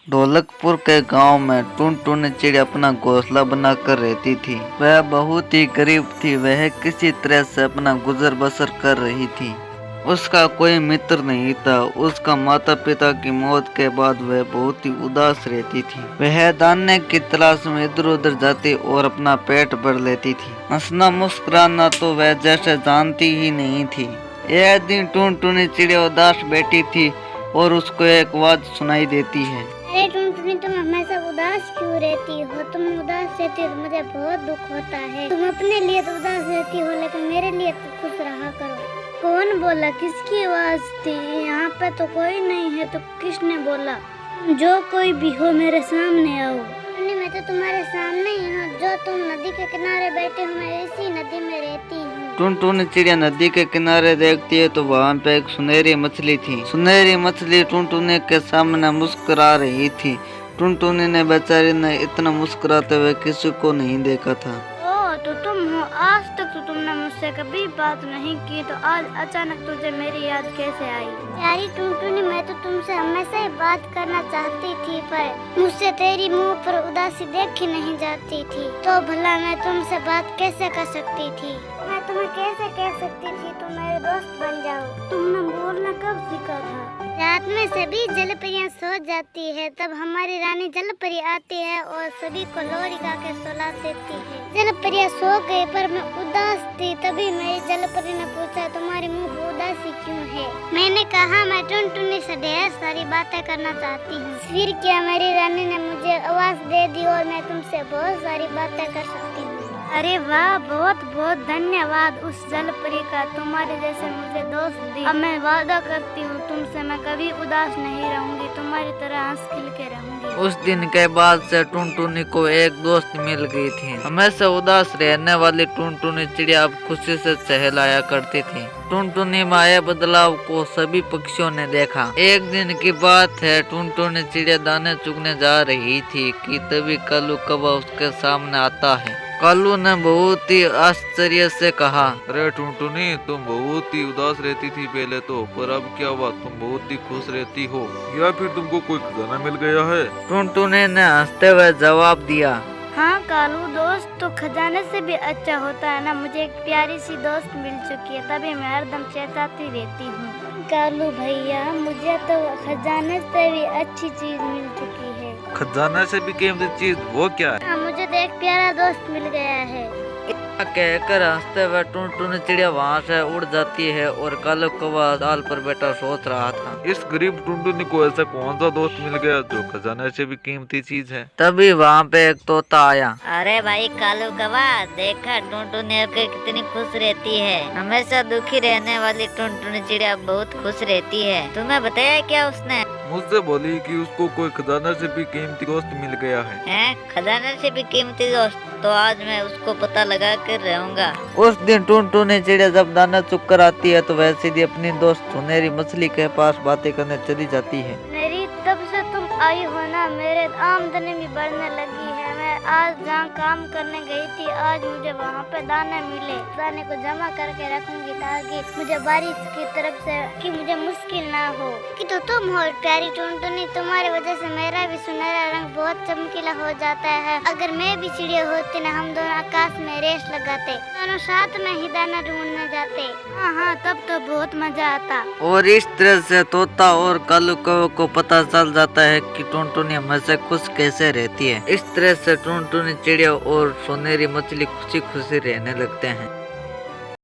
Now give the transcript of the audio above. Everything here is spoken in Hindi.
ढोलकपुर के गांव में टुनटुनी चिड़िया अपना घोंसला बनाकर रहती थी। वह बहुत ही गरीब थी। वह किसी तरह से अपना गुजर बसर कर रही थी। उसका कोई मित्र नहीं था। उसका माता पिता की मौत के बाद वह बहुत ही उदास रहती थी। वह दाने की तलाश में इधर उधर जाती और अपना पेट भर लेती थी। हंसना मुस्कुराना तो वह जैसे जानती ही नहीं थी। यह दिन टुनटुनी चिड़िया उदास बैठी थी और उसको एक आवाज सुनाई देती है। अरे टुनटुनी, तुम हमेशा उदास क्यों रहती हो? तुम उदास रहती हो तो मुझे बहुत दुख होता है। तुम अपने लिए तो उदास रहती हो, लेकिन मेरे लिए तो खुश रहा करो। कौन बोला? किसकी आवाज थी? यहाँ पे तो कोई नहीं है। तो किसने बोला? जो कोई भी हो, मेरे सामने आओ। मैं तो तुम्हारे सामने ही हूँ। जो तुम नदी के किनारे बैठे हो, मैं इसी नदी में रहती हूँ। टुनटुनी चिड़िया नदी के किनारे देखती है तो वहाँ पे एक सुनहरी मछली थी। सुनहरी मछली टुनटुनी के सामने मुस्कुरा रही थी। टुनटुनी ने बेचारी ने इतना मुस्कुराते हुए किसी को नहीं देखा था। ओ, तो तुम हो। आज तक तो तुमने मुझसे कभी बात नहीं की, तो आज अचानक तुझे मेरी याद कैसे आई? प्यारी टुनटुनी, मैं तो तुमसे हमेशा ही बात करना चाहती थी, पर मुझसे तेरी मुंह पर उदासी देखी नहीं जाती थी। तो भला मैं तुमसे बात कैसे कर सकती थी? मैं तुम्हें कैसे कह सकती थी तुम मेरे दोस्त बन जाओ? तुमने बोलना कब सीखा था? रात में सभी जलपरियां सो जाती है, तब हमारी रानी जलपरी आती है और सभी को लोरी गा के सुला देती है। जलपरियां सो गए पर मैं उदास थी। तभी मेरी जलपरी ने पूछा, तुम्हारी मुंह पर उदासी क्यों है? मैंने कहा, मैं टुनटुनी से ढेर सारी बातें करना चाहती हूँ। फिर क्या, मेरी रानी ने मुझे आवाज दे दी और मैं तुमसे बहुत सारी बातें कर सकती हूँ। अरे वाह, बहुत बहुत धन्यवाद उस जलपरी का, तुम्हारे जैसे मुझे दोस्त दी। अब मैं वादा करती हूँ तुमसे मैं कभी उदास नहीं रहूंगी, तुम्हारी तरह हंस खिल के रहूंगी। उस दिन के बाद से टुनटुनी को एक दोस्त मिल गई थी। हमेशा उदास रहने वाली टुनटुनी चिड़िया अब खुशी से चहलाया करती थी। टुनटुनी में आए बदलाव को सभी पक्षियों ने देखा। एक दिन की बात है, टुनटुनी चिड़िया दाने चुगने जा रही थी कि तभी कालू कौवा उसके सामने आता है। कालू ने बहुत ही आश्चर्य से कहा, अरे टुनटुनी, तुम बहुत ही उदास रहती थी पहले तो, पर अब क्या हुआ? तुम बहुत ही खुश रहती हो, या फिर तुमको कोई खजाना मिल गया है? टुनटुनी ने हंसते हुए जवाब दिया, हाँ कालू, दोस्त तो खजाने से भी अच्छा होता है ना। मुझे एक प्यारी सी दोस्त मिल चुकी है, तभी मैं हरदम चेताती रहती हूँ। कालू भैया, मुझे तो खजाने से भी अच्छी चीज मिल चुकी है। खजाना से भी कीमती चीज? वो क्या है? हाँ, मुझे तो एक प्यारा दोस्त मिल गया है। कहकर हंसते हुए टुनटुनी चिड़िया वहाँ से उड़ जाती है और कालू कौवा डाल पर बैठा सोच रहा था। इस गरीब टुनटुनी को ऐसा कौन सा दोस्त मिल गया जो खजाने से भी कीमती चीज है? तभी वहाँ पे एक तोता आया। अरे भाई कालू कौवा, देखा टुनटुनी होकर कितनी खुश रहती है। हमेशा दुखी रहने वाली टुनटुनी चिड़िया बहुत खुश रहती है। तुम्हें बताया क्या उसने? मुझसे बोली कि उसको कोई खजाने से भी कीमती दोस्त मिल गया है। खजाने से भी कीमती दोस्त? तो आज मैं उसको पता लगा कर रहूंगा। उस दिन टुनटुनी चिड़िया जब दाना चुग कर आती है तो वह सीधी अपनी दोस्त सुनहरी मछली के पास बातें करने चली जाती है। मेरी तब से तुम आई हो ना, मेरे आमदनी भी बढ़ने लगी है। मैं आज जहाँ काम करने गई थी, आज मुझे वहाँ पे दाने मिले। दाने को जमा करके रखूंगी ताकि मुझे बारिश की तरफ से कि मुझे मुश्किल ना हो। कि तो तुम हो प्यारी टुनटुनी, तुम्हारी वजह से मेरा भी सुनहरा रंग बहुत चमकीला हो जाता है। अगर मैं भी चिड़िया होती ना, हम दोनों आकाश में रेस लगाते, दोनों साथ में ही दाना ढूंढने जाते। हाँ, तब तो बहुत मजा आता। और इस तरह से तोता और कालू कौवे को पता चल जाता है कि टुनटुनी हमेशा खुश कैसे रहती है। इस तरह से टुनटुनी चिड़िया और सुनहरी मछली खुशी खुशी रहने लगते हैं।